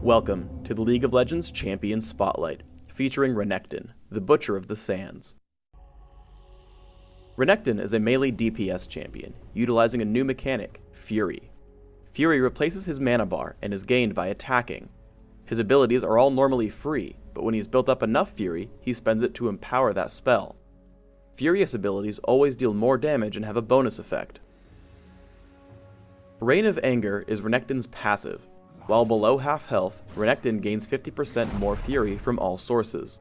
Welcome to the League of Legends Champion Spotlight, featuring Renekton, the Butcher of the Sands. Renekton is a melee DPS champion, utilizing a new mechanic, Fury. Fury replaces his mana bar and is gained by attacking. His abilities are all normally free, but when he's built up enough Fury, he spends it to empower that spell. Furious abilities always deal more damage and have a bonus effect. Reign of Anger is Renekton's passive. While below half health, Renekton gains 50% more Fury from all sources.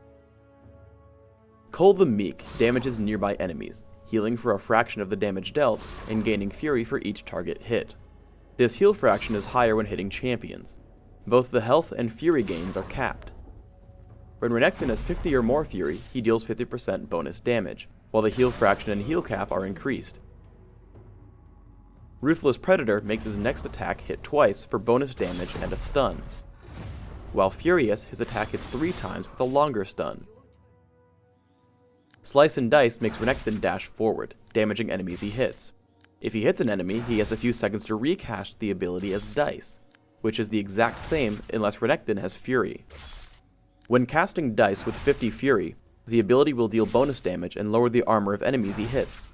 Cull the Meek damages nearby enemies, healing for a fraction of the damage dealt, and gaining Fury for each target hit. This heal fraction is higher when hitting champions. Both the health and Fury gains are capped. When Renekton has 50 or more Fury, he deals 50% bonus damage, while the heal fraction and heal cap are increased. Ruthless Predator makes his next attack hit twice for bonus damage and a stun. While Furious, his attack hits 3 times with a longer stun. Slice and Dice makes Renekton dash forward, damaging enemies he hits. If he hits an enemy, he has a few seconds to recast the ability as Dice, which is the exact same unless Renekton has Fury. When casting Dice with 50 Fury, the ability will deal bonus damage and lower the armor of enemies he hits.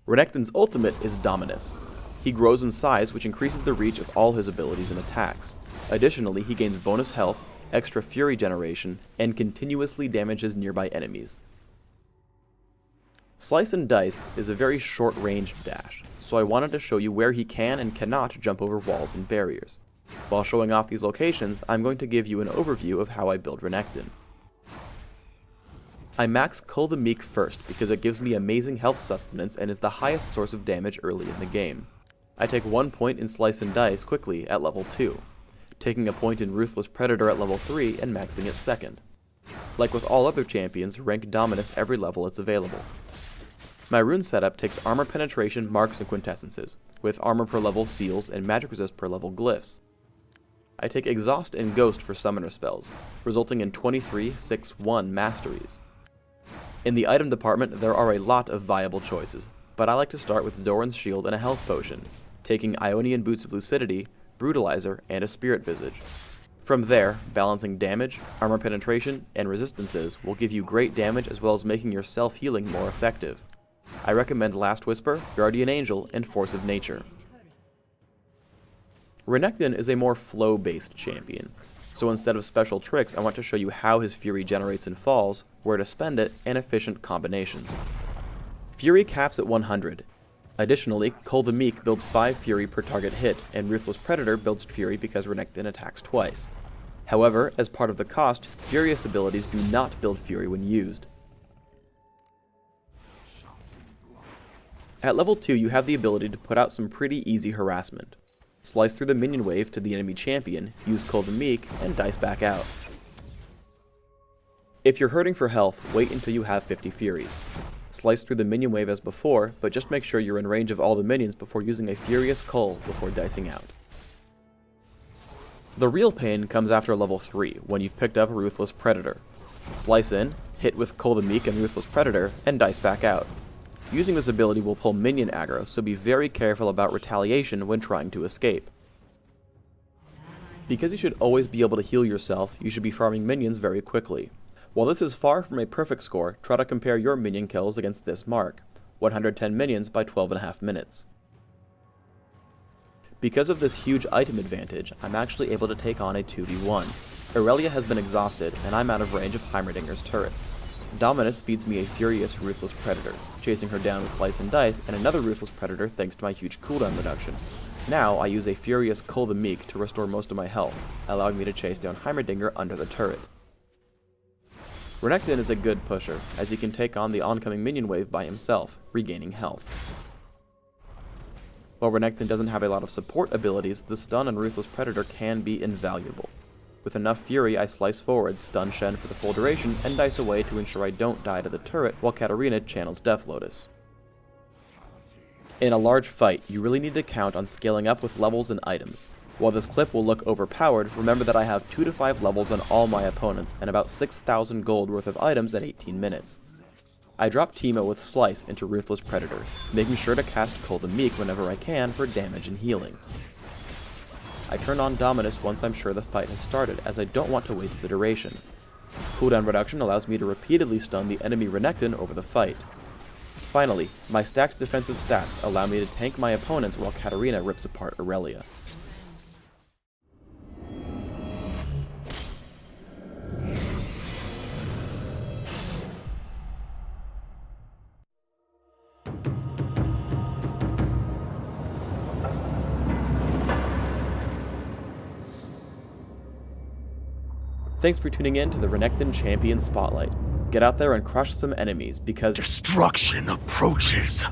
Renekton's ultimate is Dominus. He grows in size, which increases the reach of all his abilities and attacks. Additionally, he gains bonus health, extra Fury generation, and continuously damages nearby enemies. Slice and Dice is a very short-ranged dash, so I wanted to show you where he can and cannot jump over walls and barriers. While showing off these locations, I'm going to give you an overview of how I build Renekton. I max Cull the Meek first because it gives me amazing health sustenance and is the highest source of damage early in the game. I take 1 point in Slice and Dice quickly at level 2, taking a point in Ruthless Predator at level 3 and maxing it second. Like with all other champions, rank Dominus every level it's available. My rune setup takes armor penetration, marks, and quintessences, with armor per level seals and magic resist per level glyphs. I take Exhaust and Ghost for summoner spells, resulting in 23 6-1 masteries. In the item department, there are a lot of viable choices, but I like to start with Doran's Shield and a health potion, taking Ionian Boots of Lucidity, Brutalizer, and a Spirit Visage. From there, balancing damage, armor penetration, and resistances will give you great damage as well as making your self-healing more effective. I recommend Last Whisper, Guardian Angel, and Force of Nature. Renekton is a more flow-based champion, so instead of special tricks, I want to show you how his Fury generates and falls, where to spend it, and efficient combinations. Fury caps at 100. Additionally, Cull the Meek builds 5 Fury per target hit, and Ruthless Predator builds Fury because Renekton attacks twice. However, as part of the cost, Furious abilities do not build Fury when used. At level 2, you have the ability to put out some pretty easy harassment. Slice through the minion wave to the enemy champion, use Cull the Meek, and dice back out. If you're hurting for health, wait until you have 50 Fury. Slice through the minion wave as before, but just make sure you're in range of all the minions before using a Furious Cull before dicing out. The real pain comes after level 3, when you've picked up Ruthless Predator. Slice in, hit with Cull the Meek and Ruthless Predator, and dice back out. Using this ability will pull minion aggro, so be very careful about retaliation when trying to escape. Because you should always be able to heal yourself, you should be farming minions very quickly. While this is far from a perfect score, try to compare your minion kills against this mark, 110 minions by 12.5 minutes. Because of this huge item advantage, I'm actually able to take on a 2v1. Aurelia has been exhausted, and I'm out of range of Heimerdinger's turrets. Dominus feeds me a Furious Ruthless Predator, chasing her down with Slice and Dice, and another Ruthless Predator thanks to my huge cooldown reduction. Now I use a Furious Cull the Meek to restore most of my health, allowing me to chase down Heimerdinger under the turret. Renekton is a good pusher, as he can take on the oncoming minion wave by himself, regaining health. While Renekton doesn't have a lot of support abilities, the stun on Ruthless Predator can be invaluable. With enough Fury, I slice forward, stun Shen for the full duration, and dice away to ensure I don't die to the turret while Katarina channels Death Lotus. In a large fight, you really need to count on scaling up with levels and items. While this clip will look overpowered, remember that I have 2 to 5 levels on all my opponents, and about 6,000 gold worth of items at 18 minutes. I drop Teemo with Slice into Ruthless Predator, making sure to cast Cull the Meek whenever I can for damage and healing. I turn on Dominus once I'm sure the fight has started, as I don't want to waste the duration. Cooldown reduction allows me to repeatedly stun the enemy Renekton over the fight. Finally, my stacked defensive stats allow me to tank my opponents while Katarina rips apart Aurelia. Thanks for tuning in to the Renekton Champion Spotlight. Get out there and crush some enemies, because destruction approaches.